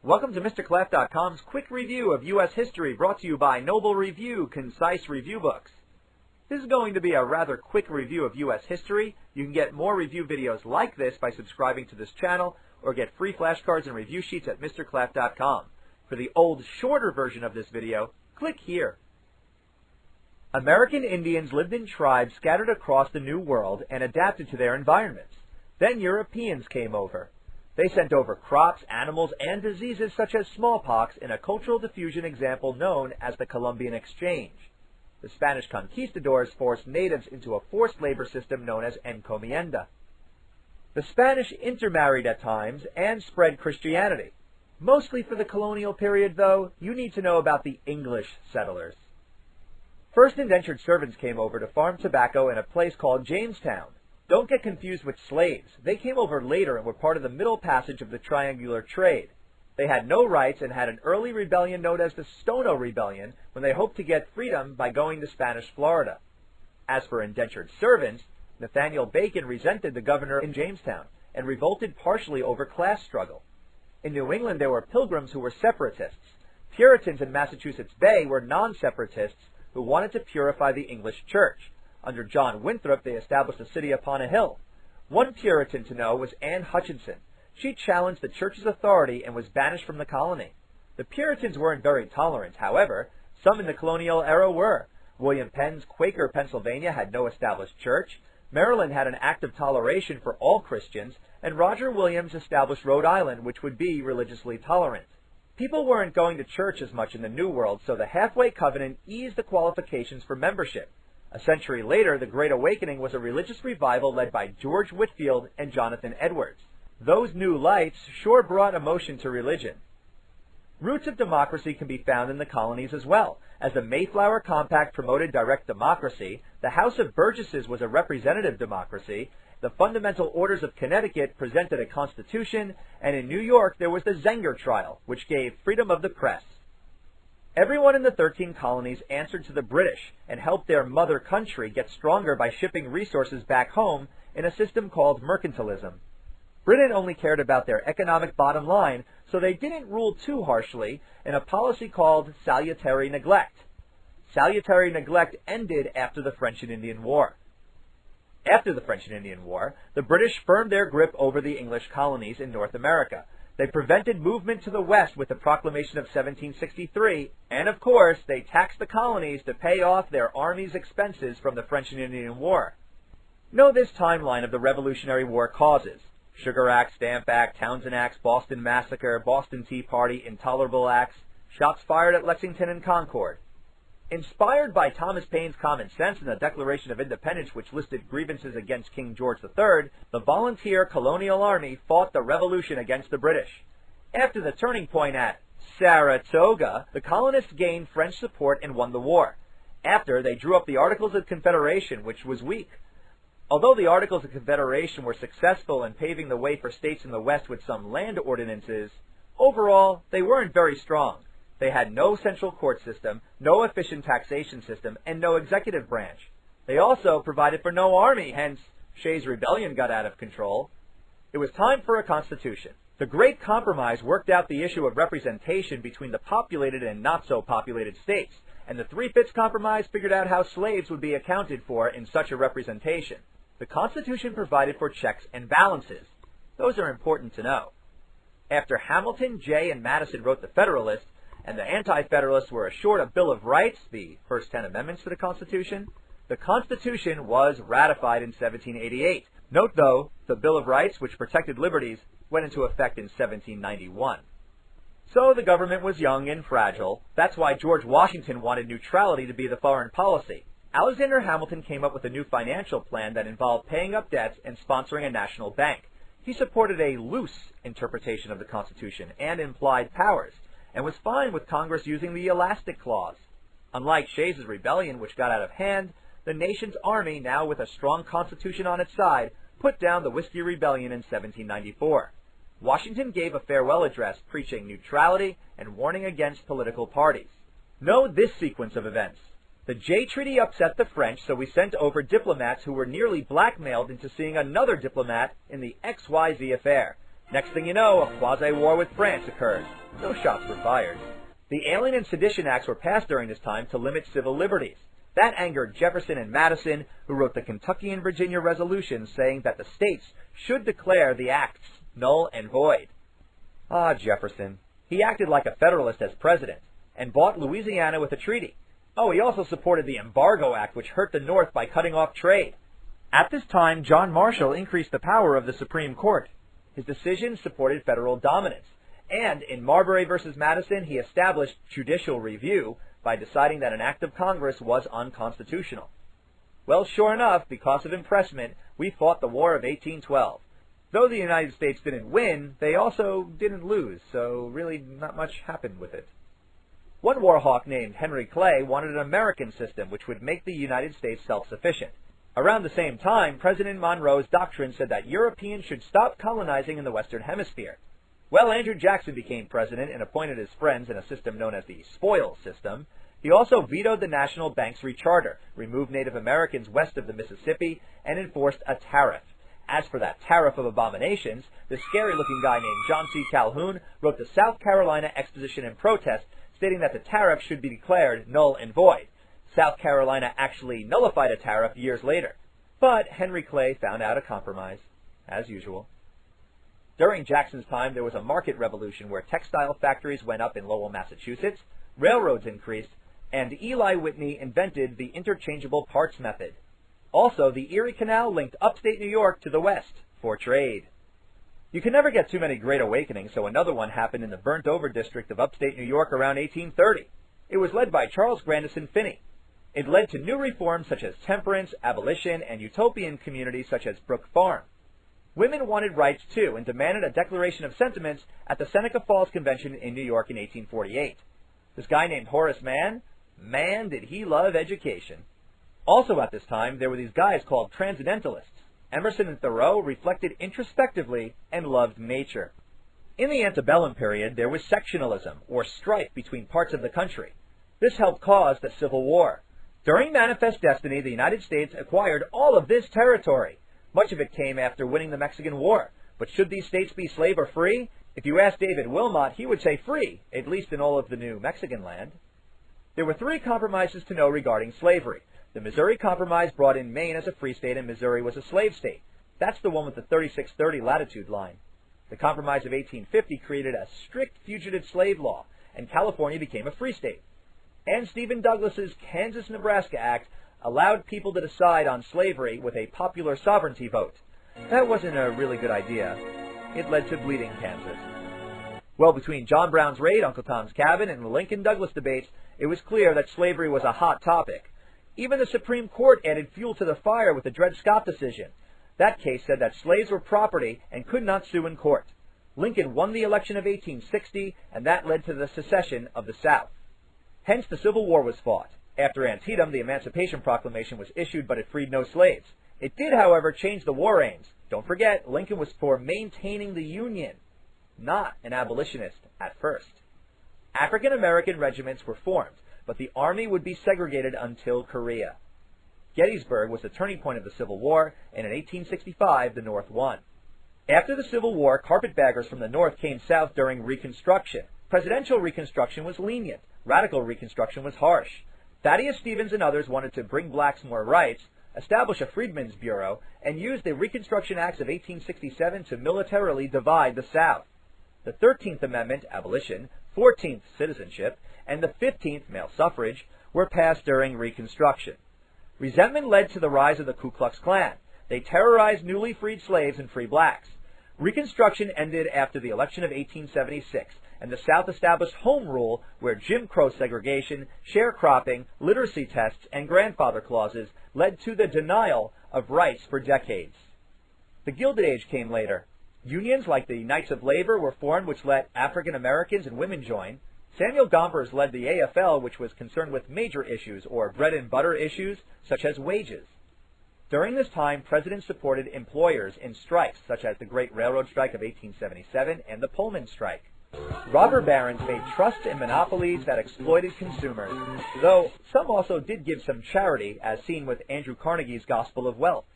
Welcome to MrClef.com's quick review of U.S. history, brought to you by Noble Review, concise review books. This is going to be a rather quick review of U.S. history. You can get more review videos like this by subscribing to this channel, or get free flashcards and review sheets at MrClef.com. For the old, shorter version of this video, click here. American Indians lived in tribes scattered across the New World and adapted to their environments. Then Europeans came over. They sent over crops, animals, and diseases such as smallpox in a cultural diffusion example known as the Columbian Exchange. The Spanish conquistadors forced natives into a forced labor system known as encomienda. The Spanish intermarried at times and spread Christianity. Mostly for the colonial period, though, you need to know about the English settlers. First indentured servants came over to farm tobacco in a place called Jamestown. Don't get confused with slaves. They came over later and were part of the Middle Passage of the triangular trade. They had no rights and had an early rebellion known as the Stono Rebellion, when they hoped to get freedom by going to Spanish Florida. As for indentured servants, Nathaniel Bacon resented the governor in Jamestown and revolted partially over class struggle. In New England, there were Pilgrims who were separatists. Puritans in Massachusetts Bay were non-separatists who wanted to purify the English church. Under John Winthrop, they established a city upon a hill. One Puritan to know was Anne Hutchinson. She challenged the church's authority and was banished from the colony. The Puritans weren't very tolerant, however. Some in the colonial era were. William Penn's Quaker Pennsylvania had no established church. Maryland had an act of toleration for all Christians, and Roger Williams established Rhode Island, which would be religiously tolerant. People weren't going to church as much in the New World, so the Halfway Covenant eased the qualifications for membership. A century later, the Great Awakening was a religious revival led by George Whitefield and Jonathan Edwards. Those new lights sure brought emotion to religion. Roots of democracy can be found in the colonies as well. As the Mayflower Compact promoted direct democracy, the House of Burgesses was a representative democracy, the Fundamental Orders of Connecticut presented a constitution, and in New York there was the Zenger trial, which gave freedom of the press. Everyone in the 13 colonies answered to the British and helped their mother country get stronger by shipping resources back home in a system called mercantilism. Britain only cared about their economic bottom line, so they didn't rule too harshly in a policy called salutary neglect. Salutary neglect ended after the French and Indian War. After the French and Indian War, the British firmed their grip over the English colonies in North America. They prevented movement to the west with the Proclamation of 1763, and of course, they taxed the colonies to pay off their army's expenses from the French and Indian War. Know this timeline of the Revolutionary War causes: Sugar Act, Stamp Act, Townshend Acts, Boston Massacre, Boston Tea Party, Intolerable Acts, shots fired at Lexington and Concord. Inspired by Thomas Paine's common sense and the Declaration of Independence, which listed grievances against King George III, the volunteer colonial army fought the revolution against the British. After the turning point at Saratoga, the colonists gained French support and won the war. After, they drew up the Articles of Confederation, which was weak. Although the Articles of Confederation were successful in paving the way for states in the West with some land ordinances, overall, they weren't very strong. They had no central court system, no efficient taxation system, and no executive branch. They also provided for no army, hence Shays' Rebellion got out of control. It was time for a constitution. The Great Compromise worked out the issue of representation between the populated and not-so-populated states, and the Three-Fifths Compromise figured out how slaves would be accounted for in such a representation. The Constitution provided for checks and balances. Those are important to know. After Hamilton, Jay, and Madison wrote the Federalist, and the Anti-Federalists were assured a Bill of Rights, the first 10 amendments to the Constitution, the Constitution was ratified in 1788. Note, though, the Bill of Rights, which protected liberties, went into effect in 1791. So the government was young and fragile. That's why George Washington wanted neutrality to be the foreign policy. Alexander Hamilton came up with a new financial plan that involved paying up debts and sponsoring a national bank. He supported a loose interpretation of the Constitution and implied powers, and was fine with Congress using the Elastic Clause. Unlike Shays' Rebellion, which got out of hand, the nation's army, now with a strong constitution on its side, put down the Whiskey Rebellion in 1794. Washington gave a farewell address preaching neutrality and warning against political parties. Know this sequence of events. The Jay Treaty upset the French, so we sent over diplomats who were nearly blackmailed into seeing another diplomat in the XYZ affair. Next thing you know, a quasi-war with France occurred. No shots were fired. The Alien and Sedition Acts were passed during this time to limit civil liberties. That angered Jefferson and Madison, who wrote the Kentucky and Virginia resolutions saying that the states should declare the acts null and void. Ah, Jefferson. He acted like a Federalist as president, and bought Louisiana with a treaty. Oh, he also supported the Embargo Act, which hurt the North by cutting off trade. At this time, John Marshall increased the power of the Supreme Court. His decisions supported federal dominance, and in Marbury v. Madison, he established judicial review by deciding that an act of Congress was unconstitutional. Well, sure enough, because of impressment, we fought the War of 1812. Though the United States didn't win, they also didn't lose, so really not much happened with it. One war hawk named Henry Clay wanted an American system which would make the United States self-sufficient. Around the same time, President Monroe's Doctrine said that Europeans should stop colonizing in the Western Hemisphere. Well, Andrew Jackson became president and appointed his friends in a system known as the spoils system. He also vetoed the National Bank's recharter, removed Native Americans west of the Mississippi, and enforced a tariff. As for that tariff of abominations, the scary-looking guy named John C. Calhoun wrote the South Carolina Exposition and Protest, stating that the tariff should be declared null and void. South Carolina actually nullified a tariff years later. But Henry Clay found out a compromise, as usual. During Jackson's time, there was a market revolution where textile factories went up in Lowell, Massachusetts, railroads increased, and Eli Whitney invented the interchangeable parts method. Also, the Erie Canal linked upstate New York to the west for trade. You can never get too many Great Awakenings, so another one happened in the burnt-over district of upstate New York around 1830. It was led by Charles Grandison Finney. It led to new reforms such as temperance, abolition, and utopian communities such as Brook Farm. Women wanted rights too and demanded a declaration of sentiments at the Seneca Falls Convention in New York in 1848. This guy named Horace Mann, man did he love education. Also at this time, there were these guys called Transcendentalists. Emerson and Thoreau reflected introspectively and loved nature. In the antebellum period, there was sectionalism, or strife between parts of the country. This helped cause the Civil War. During Manifest Destiny, the United States acquired all of this territory. Much of it came after winning the Mexican War. But should these states be slave or free? If you ask David Wilmot, he would say free, at least in all of the new Mexican land. There were three compromises to know regarding slavery. The Missouri Compromise brought in Maine as a free state and Missouri was a slave state. That's the one with the 3630 latitude line. The Compromise of 1850 created a strict fugitive slave law, and California became a free state. And Stephen Douglas's Kansas-Nebraska Act allowed people to decide on slavery with a popular sovereignty vote. That wasn't a really good idea. It led to bleeding Kansas. Well, between John Brown's raid, Uncle Tom's Cabin, and the Lincoln-Douglas debates, it was clear that slavery was a hot topic. Even the Supreme Court added fuel to the fire with the Dred Scott decision. That case said that slaves were property and could not sue in court. Lincoln won the election of 1860, and that led to the secession of the South. Hence, the Civil War was fought. After Antietam, the Emancipation Proclamation was issued, but it freed no slaves. It did, however, change the war aims. Don't forget, Lincoln was for maintaining the Union, not an abolitionist at first. African-American regiments were formed, but the Army would be segregated until Korea. Gettysburg was the turning point of the Civil War, and in 1865, the North won. After the Civil War, carpetbaggers from the North came south during Reconstruction. Presidential Reconstruction was lenient. Radical Reconstruction was harsh. Thaddeus Stevens and others wanted to bring blacks more rights, establish a Freedmen's Bureau, and use the Reconstruction Acts of 1867 to militarily divide the South. The 13th Amendment, abolition, 14th, citizenship, and the 15th, male suffrage, were passed during Reconstruction. Resentment led to the rise of the Ku Klux Klan. They terrorized newly freed slaves and free blacks. Reconstruction ended after the election of 1876, and the South established home rule where Jim Crow segregation, sharecropping, literacy tests, and grandfather clauses led to the denial of rights for decades. The Gilded Age came later. Unions like the Knights of Labor were formed, which let African Americans and women join. Samuel Gompers led the AFL, which was concerned with major issues or bread and butter issues such as wages. During this time, presidents supported employers in strikes such as the Great Railroad Strike of 1877 and the Pullman Strike. Robber barons made trusts and monopolies that exploited consumers, though some also did give some charity, as seen with Andrew Carnegie's Gospel of Wealth.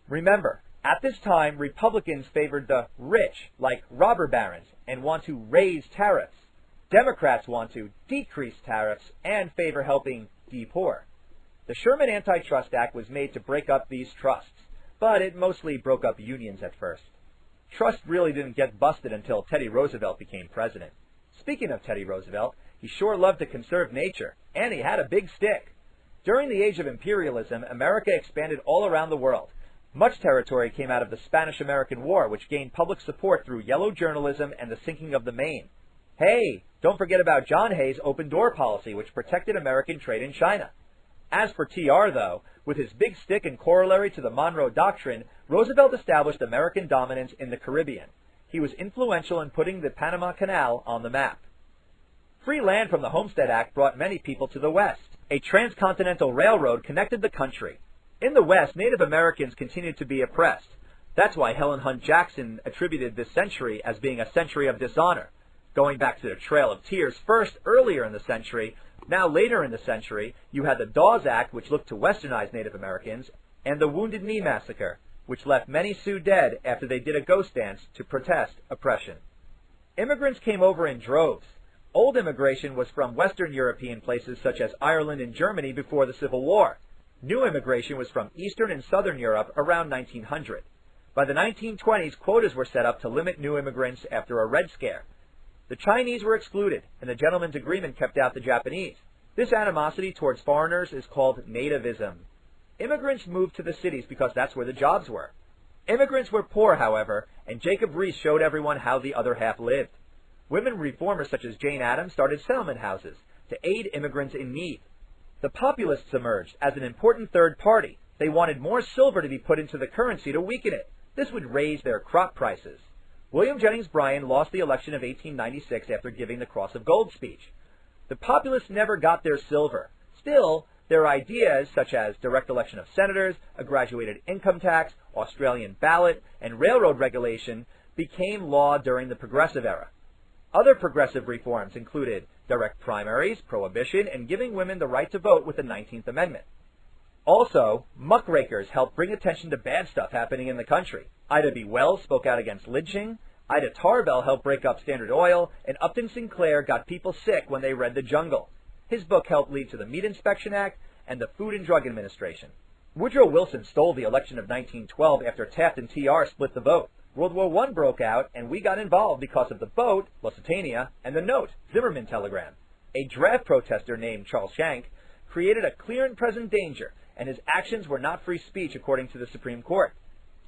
Remember, At this time, Republicans favored the rich, like robber barons, and want to raise tariffs. Democrats want to decrease tariffs and favor helping de-poor. The Sherman Antitrust Act was made to break up these trusts, but it mostly broke up unions at first. Trust really didn't get busted until Teddy Roosevelt became president. Speaking of Teddy Roosevelt, he sure loved to conserve nature, and he had a big stick. During the age of imperialism, America expanded all around the world. Much territory came out of the Spanish-American War, which gained public support through yellow journalism and the sinking of the Maine. Hey, don't forget about John Hay's open door policy, which protected American trade in China. As for TR, though, with his big stick and corollary to the Monroe Doctrine, Roosevelt established American dominance in the Caribbean. He was influential in putting the Panama Canal on the map. Free land from the Homestead Act brought many people to the West. A transcontinental railroad connected the country. In the West, Native Americans continued to be oppressed. That's why Helen Hunt Jackson attributed this century as being a century of dishonor. Going back to the Trail of Tears, first earlier in the century, now later in the century, you had the Dawes Act, which looked to westernize Native Americans, and the Wounded Knee Massacre, which left many Sioux dead after they did a ghost dance to protest oppression. Immigrants came over in droves. Old immigration was from Western European places such as Ireland and Germany before the Civil War. New immigration was from Eastern and Southern Europe around 1900. By the 1920s, quotas were set up to limit new immigrants after a Red Scare. The Chinese were excluded, and the Gentleman's Agreement kept out the Japanese. This animosity towards foreigners is called nativism. Immigrants moved to the cities because that's where the jobs were. Immigrants were poor, however, and Jacob Riis showed everyone how the other half lived. Women reformers such as Jane Addams started settlement houses to aid immigrants in need. The populists emerged as an important third party. They wanted more silver to be put into the currency to weaken it. This would raise their crop prices. William Jennings Bryan lost the election of 1896 after giving the Cross of Gold speech. The populists never got their silver. Still, their ideas, such as direct election of senators, a graduated income tax, Australian ballot, and railroad regulation, became law during the Progressive Era. Other progressive reforms included direct primaries, prohibition, and giving women the right to vote with the 19th Amendment. Also, muckrakers helped bring attention to bad stuff happening in the country. Ida B. Wells spoke out against lynching, Ida Tarbell helped break up Standard Oil, and Upton Sinclair got people sick when they read The Jungle. His book helped lead to the Meat Inspection Act and the Food and Drug Administration. Woodrow Wilson stole the election of 1912 after Taft and TR split the vote. World War I broke out, and we got involved because of the boat, Lusitania, and the note, Zimmerman telegram. A draft protester named Charles Schenck created a clear and present danger, and his actions were not free speech according to the Supreme Court.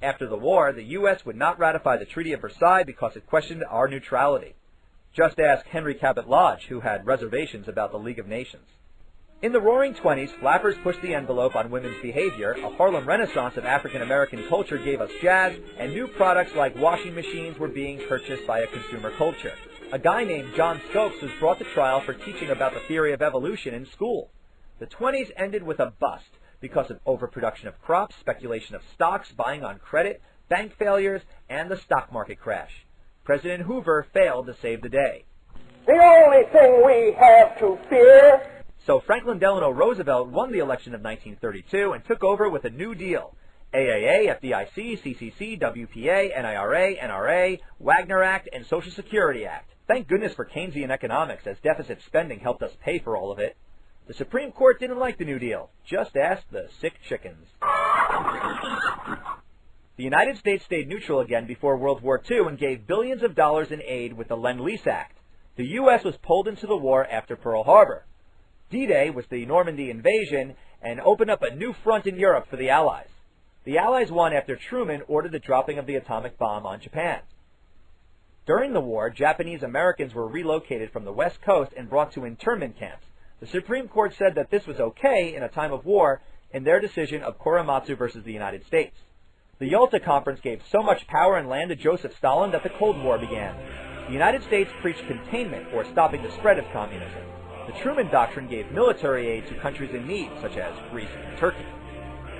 After the war, the U.S. would not ratify the Treaty of Versailles because it questioned our neutrality. Just ask Henry Cabot Lodge, who had reservations about the League of Nations. In the Roaring Twenties, flappers pushed the envelope on women's behavior, a Harlem Renaissance of African-American culture gave us jazz, and new products like washing machines were being purchased by a consumer culture. A guy named John Stokes was brought to trial for teaching about the theory of evolution in school. The 20s ended with a bust because of overproduction of crops, speculation of stocks, buying on credit, bank failures, and the stock market crash. President Hoover failed to save the day. The only thing we have to fear. So Franklin Delano Roosevelt won the election of 1932 and took over with a New Deal. AAA, FDIC, CCC, WPA, NIRA, NRA, Wagner Act, and Social Security Act. Thank goodness for Keynesian economics, as deficit spending helped us pay for all of it. The Supreme Court didn't like the New Deal. Just ask the sick chickens. The United States stayed neutral again before World War II and gave billions of dollars in aid with the Lend-Lease Act. The U.S. was pulled into the war after Pearl Harbor. D-Day was the Normandy invasion and opened up a new front in Europe for the Allies. The Allies won after Truman ordered the dropping of the atomic bomb on Japan. During the war, Japanese Americans were relocated from the West Coast and brought to internment camps. The Supreme Court said that this was okay in a time of war in their decision of Korematsu versus the United States. The Yalta Conference gave so much power and land to Joseph Stalin that the Cold War began. The United States preached containment or stopping the spread of communism. The Truman Doctrine gave military aid to countries in need, such as Greece and Turkey.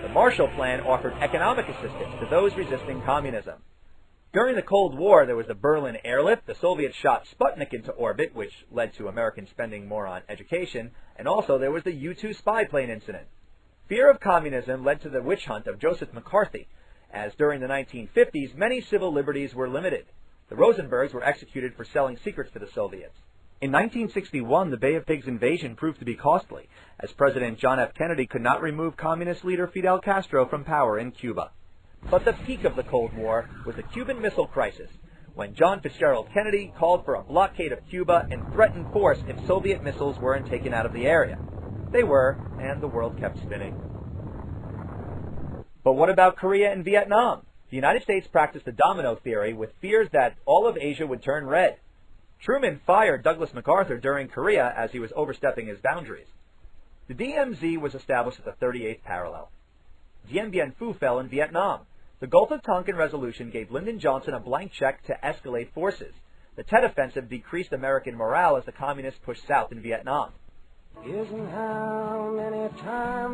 The Marshall Plan offered economic assistance to those resisting communism. During the Cold War, there was the Berlin airlift, the Soviets shot Sputnik into orbit, which led to Americans spending more on education, and also there was the U-2 spy plane incident. Fear of communism led to the witch hunt of Joseph McCarthy, as during the 1950s many civil liberties were limited. The Rosenbergs were executed for selling secrets to the Soviets. In 1961, the Bay of Pigs invasion proved to be costly, as President John F. Kennedy could not remove communist leader Fidel Castro from power in Cuba. But the peak of the Cold War was the Cuban Missile Crisis, when John Fitzgerald Kennedy called for a blockade of Cuba and threatened force if Soviet missiles weren't taken out of the area. They were, and the world kept spinning. But what about Korea and Vietnam? The United States practiced the domino theory with fears that all of Asia would turn red. Truman fired Douglas MacArthur during Korea as he was overstepping his boundaries. The DMZ was established at the 38th parallel. Dien Bien Phu fell in Vietnam. The Gulf of Tonkin Resolution gave Lyndon Johnson a blank check to escalate forces. The Tet Offensive decreased American morale as the communists pushed south in Vietnam.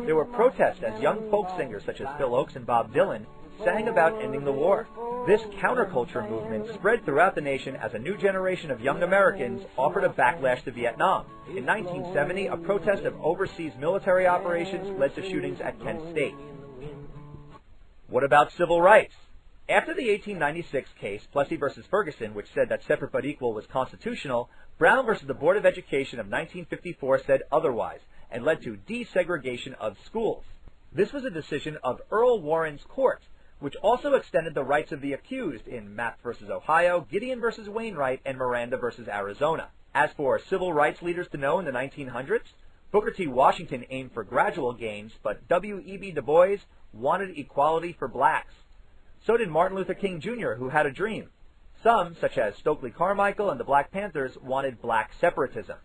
There were protests as young folk singers such as Phil Oakes and Bob Dylan sang about ending the war. This counterculture movement spread throughout the nation as a new generation of young Americans offered a backlash to Vietnam. In 1970, a protest of overseas military operations led to shootings at Kent State. What about civil rights? After the 1896 case, Plessy v. Ferguson, which said that separate but equal was constitutional, Brown v. the Board of Education of 1954 said otherwise, and led to desegregation of schools. This was a decision of Earl Warren's court, which also extended the rights of the accused in Mapp v. Ohio, Gideon v. Wainwright, and Miranda v. Arizona. As for civil rights leaders to know in the 1900s, Booker T. Washington aimed for gradual gains, but W.E.B. Du Bois wanted equality for blacks. So did Martin Luther King Jr., who had a dream. Some, such as Stokely Carmichael and the Black Panthers, wanted black separatism.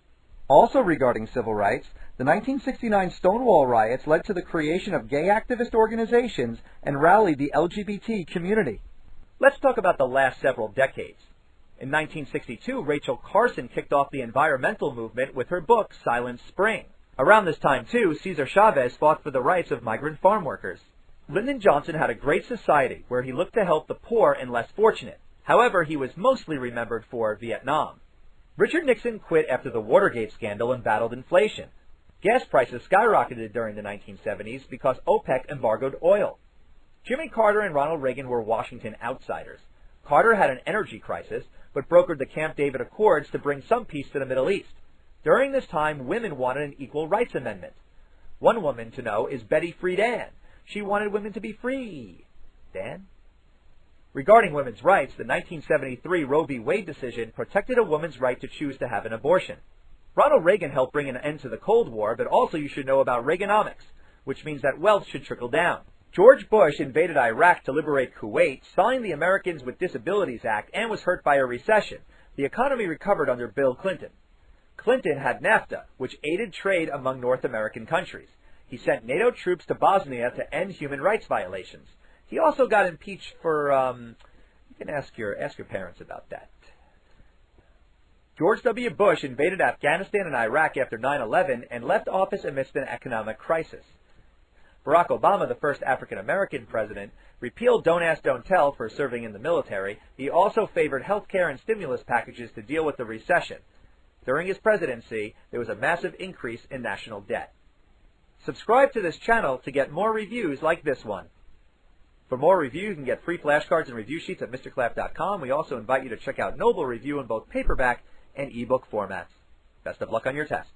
Also regarding civil rights, the 1969 Stonewall Riots led to the creation of gay activist organizations and rallied the LGBT community. Let's talk about the last several decades. In 1962, Rachel Carson kicked off the environmental movement with her book, Silent Spring. Around this time, too, Cesar Chavez fought for the rights of migrant farm workers. Lyndon Johnson had a great society where he looked to help the poor and less fortunate. However, he was mostly remembered for Vietnam. Richard Nixon quit after the Watergate scandal and battled inflation. Gas prices skyrocketed during the 1970s because OPEC embargoed oil. Jimmy Carter and Ronald Reagan were Washington outsiders. Carter had an energy crisis, but brokered the Camp David Accords to bring some peace to the Middle East. During this time, women wanted an equal rights amendment. One woman to know is Betty Friedan. She wanted women to be free. Dan? Regarding women's rights, the 1973 Roe v. Wade decision protected a woman's right to choose to have an abortion. Ronald Reagan helped bring an end to the Cold War, but also you should know about Reaganomics, which means that wealth should trickle down. George Bush invaded Iraq to liberate Kuwait, signed the Americans with Disabilities Act, and was hurt by a recession. The economy recovered under Bill Clinton. Clinton had NAFTA, which aided trade among North American countries. He sent NATO troops to Bosnia to end human rights violations. He also got impeached for, you can ask your parents about that. George W. Bush invaded Afghanistan and Iraq after 9/11 and left office amidst an economic crisis. Barack Obama, the first African-American president, repealed Don't Ask, Don't Tell for serving in the military. He also favored health care and stimulus packages to deal with the recession. During his presidency, there was a massive increase in national debt. Subscribe to this channel to get more reviews like this one. For more reviews, you can get free flashcards and review sheets at MrClap.com. We also invite you to check out Noble Review in both paperback and ebook formats. Best of luck on your tests.